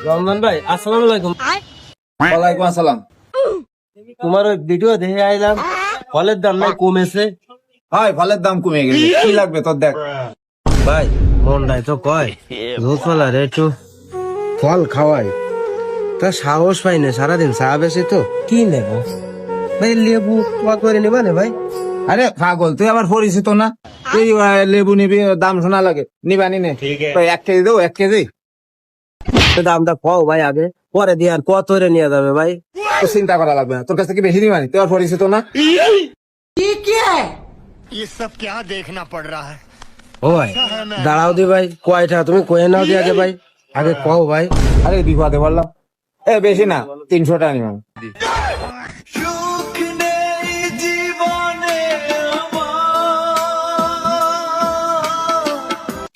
রমজান ভাই আসসালামু আলাইকুম। ওয়ালাইকুম আসসালাম। তোমার ওই ভিডিও দেখে আইলাম, ফলের দাম নাই কমেছে। হয় ফলের দাম কমে গেছে, কি লাগবে তোর দেখ। ভাই মনটাই তো কয় রোজওয়ালা রে একটু ফল খাওয়াই, তা সাহস পাই না। সারাদিন চা বেশি তো কি নেব ভাই, লেবু তোমার করে নেবা না ভাই? আরে পাগল, তুই আবার পরিচিত না? তুই লেবু নিবি, দাম শোনা লাগে, নিবানি নে। তো 1 কেজি দেবো, 1 কেজি। দামটা কও ভাই আগে, পরে দিয়ে আর কত করে নিয়ে যাবে ভাই? তো চিন্তা করা লাগবে না, তোর কাছে কি বেশি নিবানি? তুই আর পরিচিত না। ये सब क्या देखना पड़ रहा है। ও ভাই দাঁড়াও দি ভাই, কয়টা তুমি কয়ে নাও দি আগে ভাই, আগে কও ভাই। আরে বিপদে বললাম, বেশি না, 300 টাকা নিবাম।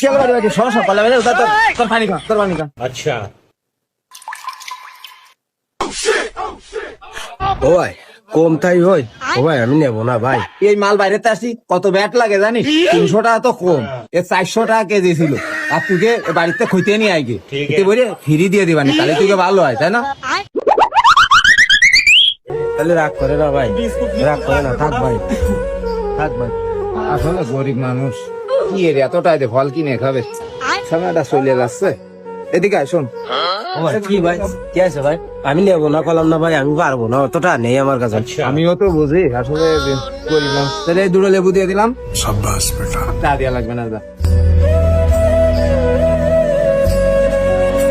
চল বাড়ি বাড়ি, সব পালা বেড়ে তোর পানি খা, তোর পানি খা। ও ভাই কম তাই হই, ও ভাই আমি নেবো না ভাই। এই মাল বাইরেতে আসি কত ব্যাট লাগে জানিস? 300 টাকা তো কম, 400 টাকা কেজি ছিল। আর তুকে বাড়িতে খুঁজতে নিয়ে আইগে, তুই বলে ফ্রি দিয়ে দিবানি, তাহলে তুই ভালো হয়, তাই না? তাহলে রাগ করে না ভাই, রাগ করে না, থাক ভাই, থাক ভাই। আসলে গরিব মানুষ, কি এর এতটাই দে ফল কিনে খাবে, সময়টা চলে যাচ্ছে। এদিকে আয়, শোন। ও ভাই কি ভাই, কি আছে ভাই? আমি নেবো না কলাম না ভাই, আমি পারবো না, অতটা নেই আমার কাছে। আমিও তো বুঝি আসলে গরিব মানুষ। তাহলে এই 2 লেবু দিয়ে দিলাম, চা দেওয়া লাগবে না।